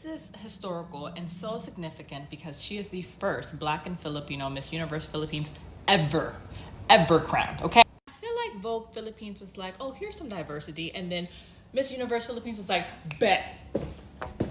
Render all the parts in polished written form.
This is historical and so significant because she is the first Black and Filipino Miss Universe Philippines ever crowned, okay? I feel like Vogue Philippines was like, oh, here's some diversity, and then Miss Universe Philippines was like, bet.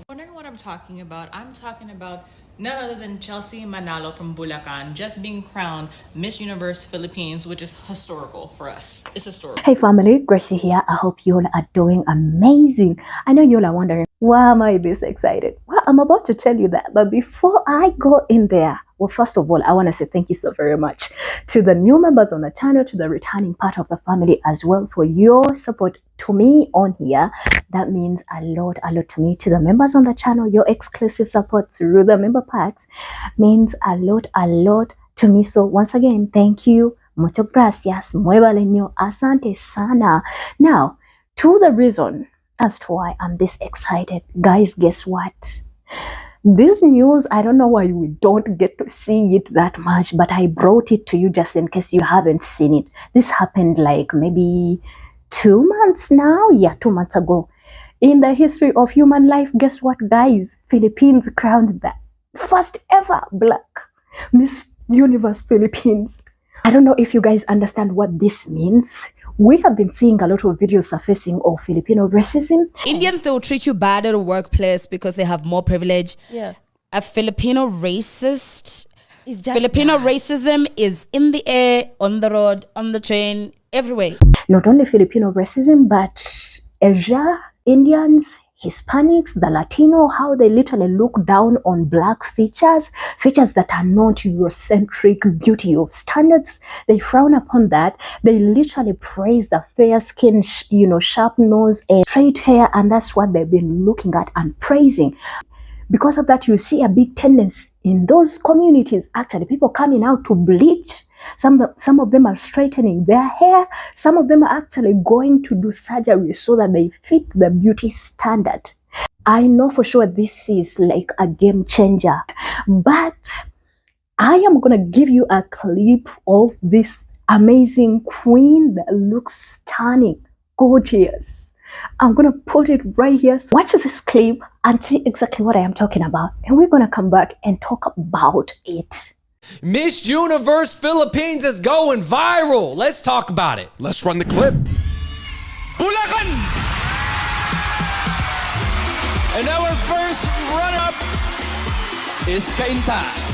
Wondering what I'm talking about? I'm talking about none other than Chelsea Manalo from Bulacan just being crowned Miss Universe Philippines, which is historical for us. It's historical. Hey family, Gracie here. I hope you all are doing amazing. I know you all are wondering, why am I this excited? Well, I'm about to tell you that. But before I go in there, well, first of all, I want to say thank you so very much to the new members on the channel, to the returning part of the family as well for your support to me on here. That means a lot to me. To the members on the channel, your exclusive support through the member packs means a lot to me. So once again, thank you. Muchas gracias. Muy valeño. Asante sana. Now, to the reason as to why I'm this excited. Guys, guess what? This news, I don't know why we don't get to see it that much, but I brought it to you just in case you haven't seen it. This happened like maybe 2 months now. Yeah, 2 months ago. In the history of human life, guess what, guys? Philippines crowned the first ever Black Miss Universe Philippines. I don't know if you guys understand what this means. We have been seeing a lot of videos surfacing of Filipino racism. Indians, they will treat you bad at a workplace because they have more privilege. Yeah. A Filipino racist It's just Filipino bad. racism is in the air, on the road, on the train, everywhere. Not only Filipino racism, but Asia, Indians, Hispanics, the Latino, how they literally look down on Black features that are not Eurocentric beauty of standards. They frown upon that. They literally praise the fair skin, sharp nose and straight hair, and that's what they've been looking at and praising. Because of that, you see a big tendency in those communities, actually, people coming out to bleach. Some of them are straightening their hair. Some of them are actually going to do surgery so that they fit the beauty standard. I know for sure this is like a game changer. But I am going to give you a clip of this amazing queen that looks stunning, gorgeous. I'm going to put it right here. So watch this clip and see exactly what I am talking about. And we're going to come back and talk about it. Miss Universe Philippines is going viral. Let's talk about it. Let's run the clip. Bulacan! And our first runner-up is Kainta.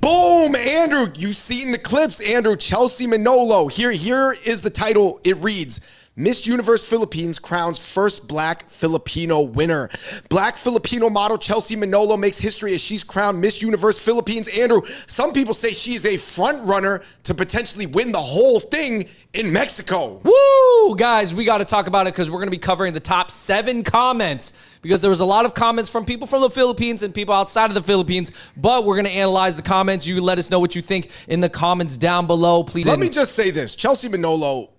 Boom, Andrew. You've seen the clips, Andrew. Chelsea Manolo. Here is the title. It reads, Miss Universe Philippines crowns first Black Filipino winner. Black Filipino model Chelsea Manolo makes history as she's crowned Miss Universe Philippines. Andrew, some people say she's a front runner to potentially win the whole thing in Mexico. Woo! Guys, we got to talk about it because we're going to be covering the top 7 comments because there was a lot of comments from people from the Philippines and people outside of the Philippines, but we're going to analyze the comments. You let us know what you think in the comments down below, please. Let me just say this. Chelsea Manolo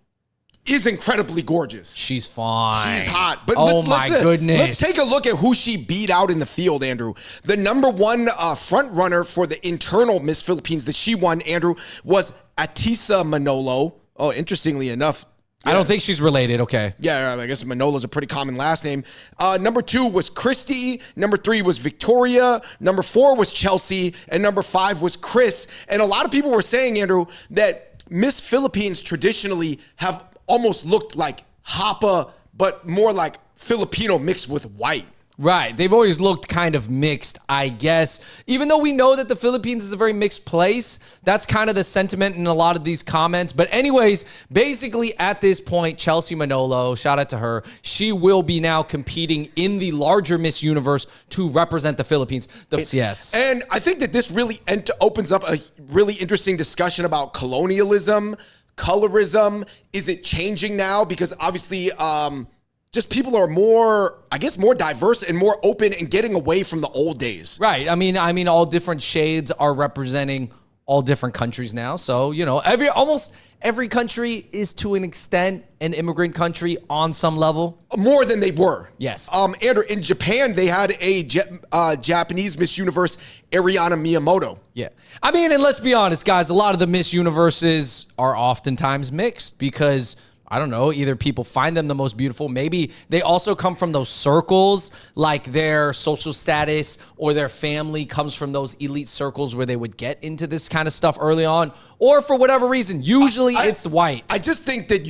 is incredibly gorgeous. She's fine. She's hot. But my goodness. Let's take a look at who she beat out in the field, Andrew. The number one front runner for the internal Miss Philippines that she won, Andrew, was Atisa Manolo. Oh, interestingly enough, I don't think she's related. Okay. yeah, I guess Manolo's a pretty common last name. Number 2 was Christy. Number 3 was Victoria. Number 4 was Chelsea. And number 5 was Chris. And a lot of people were saying, Andrew, that Miss Philippines traditionally have almost looked like Hapa, but more like Filipino mixed with white. Right. They've always looked kind of mixed, I guess. Even though we know that the Philippines is a very mixed place, that's kind of the sentiment in a lot of these comments. But anyways, basically at this point, Chelsea Manolo, shout out to her, she will be now competing in the larger Miss Universe to represent the Philippines. Yes. And I think that this really opens up a really interesting discussion about colonialism, colorism. Is it changing now? Because obviously, just people are more, I guess, more diverse and more open and getting away from the old days. Right. I mean, all different shades are representing all different countries now. So, almost every country is to an extent an immigrant country on some level. More than they were. Yes. Andrew, in Japan, they had a Japanese Miss Universe, Ariana Miyamoto. Yeah. I mean, and let's be honest, guys, a lot of the Miss Universes are oftentimes mixed because, I don't know, either people find them the most beautiful. Maybe they also come from those circles, like their social status or their family comes from those elite circles where they would get into this kind of stuff early on. Or for whatever reason, usually it's white. I just think that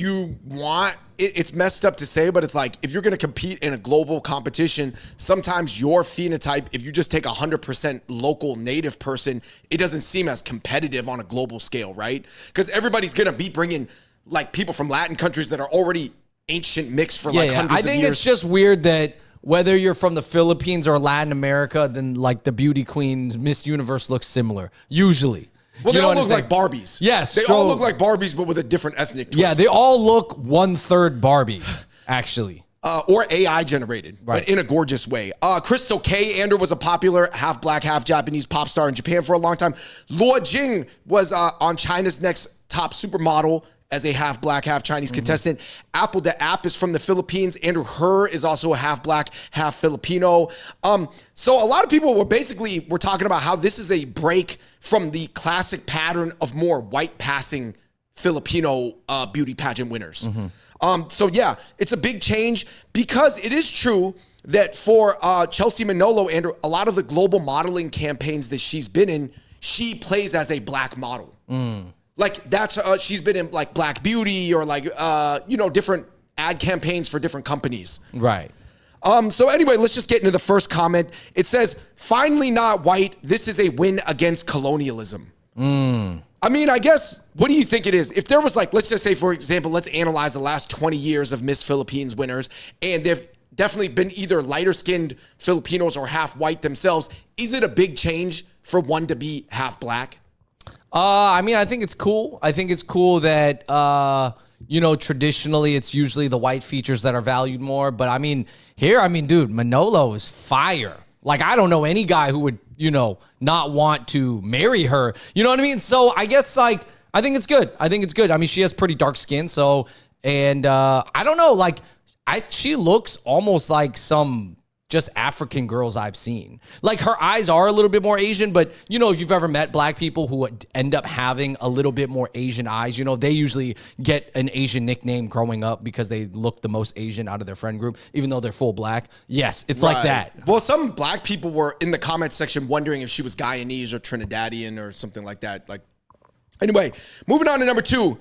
it's messed up to say, but it's like, if you're going to compete in a global competition, sometimes your phenotype, if you just take 100% local native person, it doesn't seem as competitive on a global scale, right? Because everybody's going to be bringing like people from Latin countries that are already ancient mixed for hundreds of years. I think it's just weird that whether you're from the Philippines or Latin America, then like the beauty queens, Miss Universe looks similar, usually. Well, they all look like Barbies. Yes. They all look like Barbies, but with a different ethnic twist. Yeah, they all look 1/3 Barbie, actually. Or AI generated, right, but in a gorgeous way. Crystal K. Andrew was a popular half black, half Japanese pop star in Japan for a long time. Luo Jing was on China's Next Top Supermodel as a half black, half Chinese contestant. Apple the App is from the Philippines. Andrew Her is also a half black, half Filipino. So a lot of people were talking about how this is a break from the classic pattern of more white passing Filipino beauty pageant winners. So yeah, it's a big change because it is true that for Chelsea Manolo, Andrew, a lot of the global modeling campaigns that she's been in, she plays as a black model. Like that's she's been in like Black Beauty or like different ad campaigns for different companies. Right. So anyway, let's just get into the first comment. It says, "Finally not white. This is a win against colonialism." I mean, I guess, what do you think it is? If there was like, let's just say, for example, let's analyze the last 20 years of Miss Philippines winners, and they've definitely been either lighter skinned Filipinos or half white themselves. Is it a big change for one to be half black? I mean, I think it's cool. I think it's cool that, traditionally it's usually the white features that are valued more. But I mean, dude, Manolo is fire. Like, I don't know any guy who would, not want to marry her. You know what I mean? So I guess, like, I think it's good. I mean, she has pretty dark skin. So, and I don't know, like, she looks almost like some just African girls I've seen. Like, her eyes are a little bit more Asian, but if you've ever met black people who end up having a little bit more Asian eyes, they usually get an Asian nickname growing up because they look the most Asian out of their friend group, even though they're full black. Yes, it's like that. Well, some black people were in the comment section wondering if she was Guyanese or Trinidadian or something like that. Like, anyway, moving on to number 2.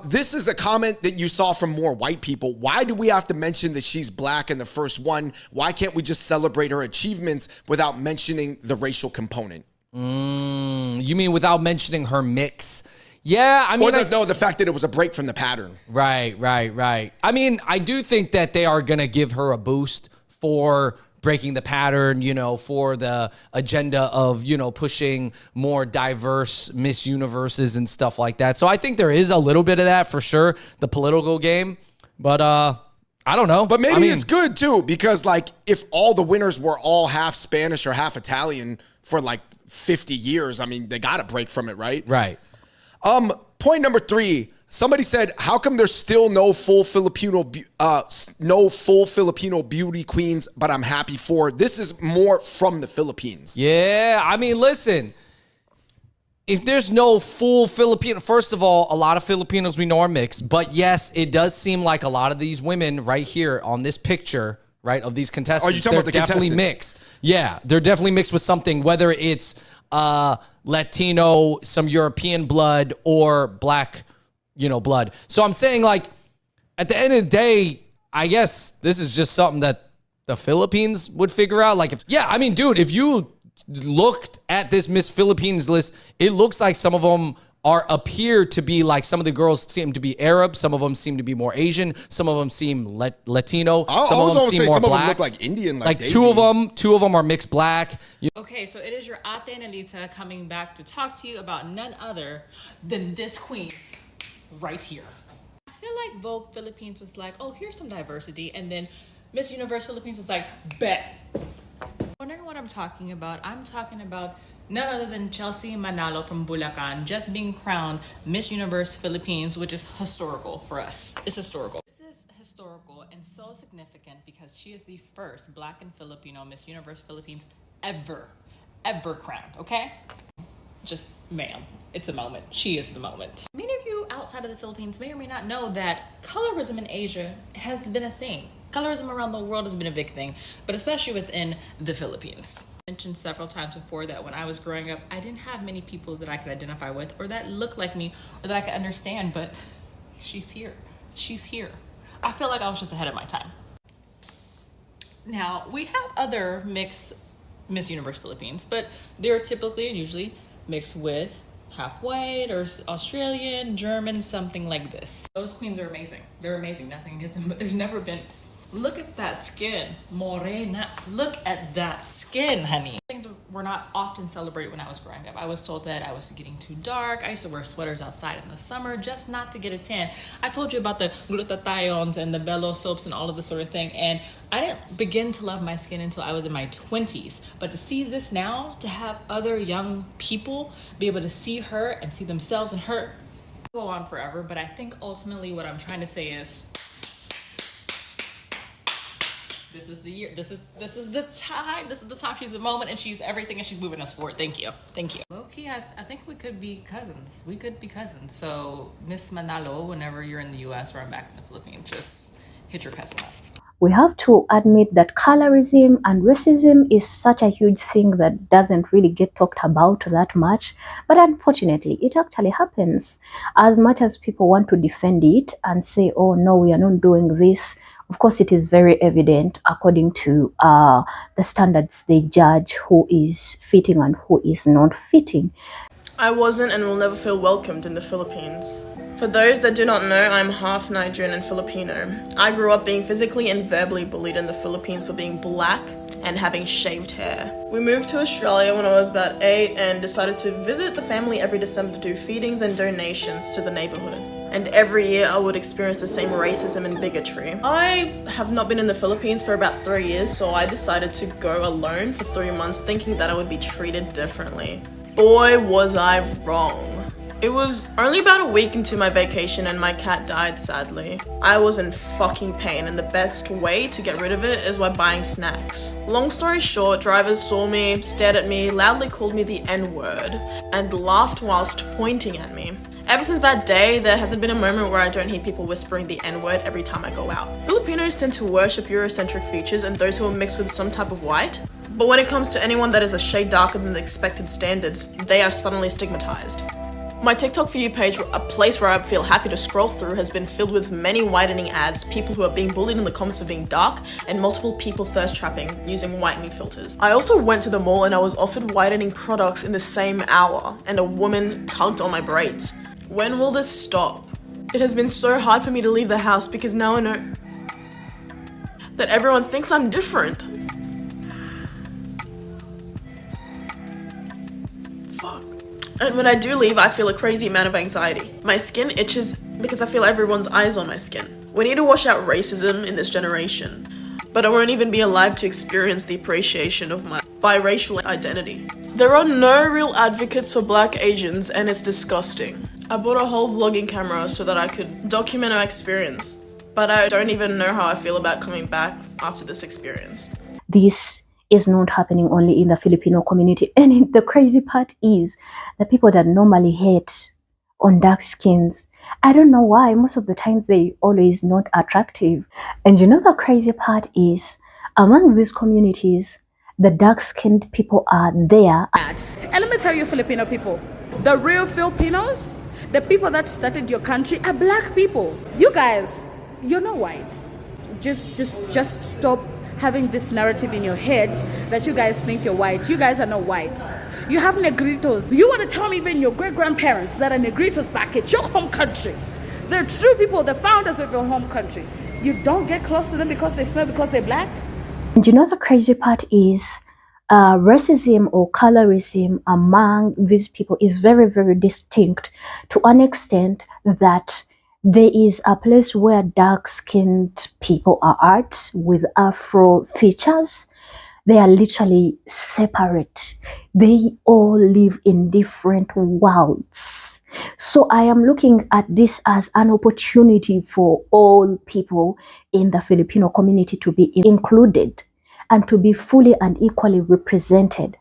This is a comment that you saw from more white people. Why do we have to mention that she's black in the first one? Why can't we just celebrate her achievements without mentioning the racial component? You mean without mentioning her mix? Yeah, I mean... Or the fact that it was a break from the pattern. Right. I mean, I do think that they are going to give her a boost for breaking the pattern, for the agenda of, pushing more diverse Miss Universes and stuff like that. So I think there is a little bit of that for sure, the political game. But I don't know. But maybe it's good too, because like if all the winners were all half Spanish or half Italian for like 50 years, I mean, they got to break from it, right? Right. Point number 3. Somebody said, how come there's still no full Filipino beauty queens, but I'm happy for? This is more from the Philippines. Yeah, I mean, listen, if there's no full Filipino, first of all, a lot of Filipinos we know are mixed, but yes, it does seem like a lot of these women right here on this picture, right, of these contestants, you talking about the definitely contestants? Mixed. Yeah, they're definitely mixed with something, whether it's Latino, some European blood, or black blood. So I'm saying, like, at the end of the day, I guess this is just something that the Philippines would figure out. Like, I mean, dude, if you looked at this Miss Philippines list, it looks like some of them appear to be like, some of the girls seem to be Arab, some of them seem to be more Asian, some of them seem Latino, some of them seem more black. Some of them look like Indian, like Daisy. two of them are mixed black. Okay, so it is your Ate Anita coming back to talk to you about none other than this queen right here. I feel like Vogue Philippines was like, oh, here's some diversity, and then Miss Universe Philippines was like, bet. Wondering what I'm talking about? I'm talking about None other than Chelsea Manalo from Bulacan just being crowned Miss Universe Philippines, which is historical for us. It's historical. This is historical and so significant because she is the first Black and Filipino Miss Universe Philippines ever crowned, okay? Just, ma'am, it's a moment. She is the moment. Many of you outside of the Philippines may or may not know that colorism in Asia has been a thing. Colorism around the world has been a big thing, but especially within the Philippines. I mentioned several times before that when I was growing up, I didn't have many people that I could identify with or that looked like me or that I could understand, but she's here. She's here. I feel like I was just ahead of my time. Now, we have other mixed Miss Universe Philippines, but they're typically and usually mixed with half white or Australian, German, something like this. Those queens are amazing. They're amazing. Nothing against them, but there's never been. Look at that skin, morena. Look at that skin, honey. Things were not often celebrated when I was growing up. I was told that I was getting too dark. I used to wear sweaters outside in the summer just not to get a tan. I told you about the glutathiones and the bello soaps and all of this sort of thing, and I didn't begin to love my skin until I was in my 20s. But to see this now, to have other young people be able to see her and see themselves in her, go on forever. But I think ultimately what I'm trying to say is, this is the year. This is the time. This is the time. She's the moment, and she's everything, and she's moving us forward. Thank you. Thank you. Low-key, I think we could be cousins. We could be cousins. So, Miss Manalo, whenever you're in the U.S. or I'm back in the Philippines, just hit your cousin up. We have to admit that colorism and racism is such a huge thing that doesn't really get talked about that much. But unfortunately, it actually happens. As much as people want to defend it and say, oh no, we are not doing this, of course, it is very evident according to the standards they judge who is fitting and who is not fitting. I wasn't and will never feel welcomed in the Philippines. For those that do not know, I'm half Nigerian and Filipino. I grew up being physically and verbally bullied in the Philippines for being black and having shaved hair. We moved to Australia when I was about 8 and decided to visit the family every December to do feedings and donations to the neighborhood. And every year I would experience the same racism and bigotry. I have not been in the Philippines for about 3 years, so I decided to go alone for 3 months thinking that I would be treated differently. Boy, was I wrong. It was only about a week into my vacation and my cat died, sadly. I was in fucking pain and the best way to get rid of it is by buying snacks. Long story short, drivers saw me, stared at me, loudly called me the N-word, and laughed whilst pointing at me. Ever since that day, there hasn't been a moment where I don't hear people whispering the N-word every time I go out. Filipinos tend to worship Eurocentric features and those who are mixed with some type of white. But when it comes to anyone that is a shade darker than the expected standards, they are suddenly stigmatized. My TikTok For You page, a place where I feel happy to scroll through, has been filled with many whitening ads, people who are being bullied in the comments for being dark, and multiple people thirst trapping using whitening filters. I also went to the mall and I was offered whitening products in the same hour, and a woman tugged on my braids. When will this stop? It has been so hard for me to leave the house because now I know that everyone thinks I'm different. Fuck. And when I do leave, I feel a crazy amount of anxiety. My skin itches because I feel everyone's eyes on my skin. We need to wash out racism in this generation, but I won't even be alive to experience the appreciation of my biracial identity. There are no real advocates for black Asians and it's disgusting. I bought a whole vlogging camera so that I could document our experience, but I don't even know how I feel about coming back after this experience. This is not happening only in the Filipino community. And the crazy part is the people that normally hate on dark skins, I don't know why, most of the times they always not attractive. And you know the crazy part is, among these communities, the dark-skinned people are there. And let me tell you, Filipino people, the real Filipinos, the people that started your country are black people. You guys, you're not white. Just stop having this narrative in your heads that you guys think you're white. You guys are not white. You have negritos. You want to tell me even your great-grandparents that are negritos back at your home country? They're true people, the founders of your home country. You don't get close to them because they smell, because they're black? And you know the crazy part is, racism or colorism among these people is very, very distinct to an extent that there is a place where dark-skinned people are at with Afro features. They are literally separate. They all live in different worlds. So I am looking at this as an opportunity for all people in the Filipino community to be included and to be fully and equally represented.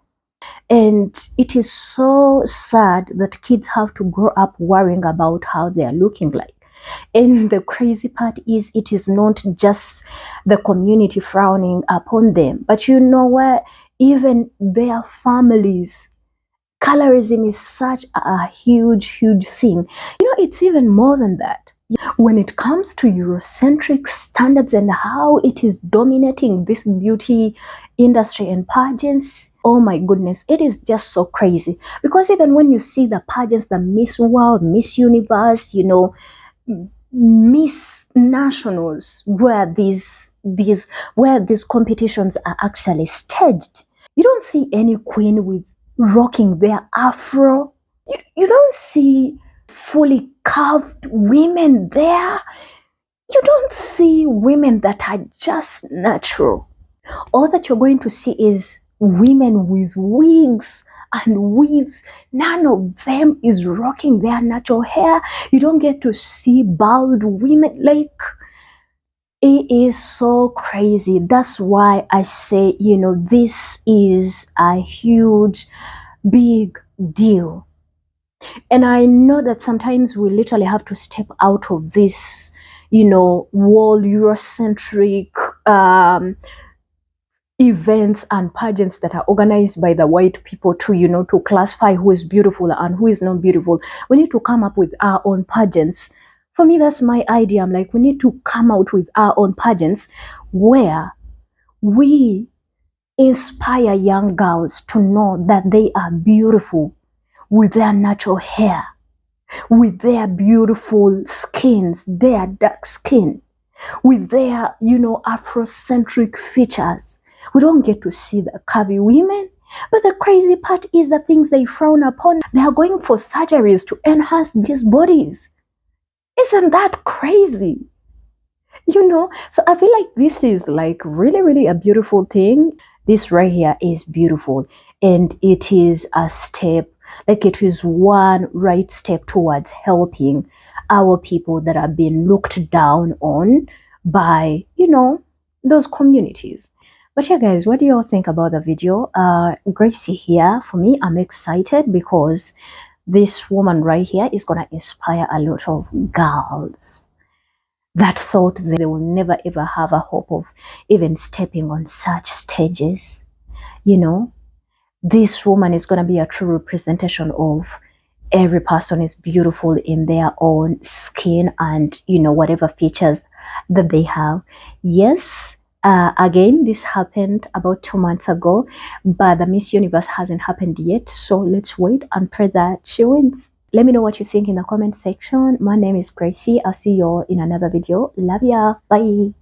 And it is so sad that kids have to grow up worrying about how they are looking like. And the crazy part is, it is not just the community frowning upon them, but you know what? Even their families. Colorism is such a huge, huge thing. You know, it's even more than that. When it comes to Eurocentric standards and how it is dominating this beauty industry and pageants, oh my goodness, it is just so crazy. Because even when you see the pageants, the Miss World, Miss Universe, you know, Miss Nationals, where these competitions are actually staged, you don't see any queen with rocking their afro. You don't see fully carved women there. You don't see women that are just natural. All that you're going to see is women with wigs and weaves. None of them is rocking their natural hair. You don't get to see bald women. Like, it is so crazy. That's why I say, you know, this is a huge, big deal. And I know that sometimes we literally have to step out of this, you know, world Eurocentric events and pageants that are organized by the white people to, you know, to classify who is beautiful and who is not beautiful. We need to come up with our own pageants. For me, that's my idea. I'm like, we need to come out with our own pageants where we inspire young girls to know that they are beautiful with their natural hair, with their beautiful skins, their dark skin, with their, you know, Afrocentric features. We don't get to see the curvy women. But the crazy part is the things they frown upon. They are going for surgeries to enhance these bodies. Isn't that crazy? You know, so I feel like this is like really, really a beautiful thing. This right here is beautiful, and it is a step, like it is one right step towards helping our people that are being looked down on by, you know, those communities. But yeah, guys, what do you all think about the video? Gracie here. For me, I'm excited because this woman right here is gonna inspire a lot of girls that thought they will never ever have a hope of even stepping on such stages. You know, this woman is going to be a true representation of every person is beautiful in their own skin and, you know, whatever features that they have. Yes, again, this happened about 2 months ago, but the Miss Universe hasn't happened yet. So let's wait and pray that she wins. Let me know what you think in the comment section. My name is Gracie. I'll see you all in another video. Love ya. Bye.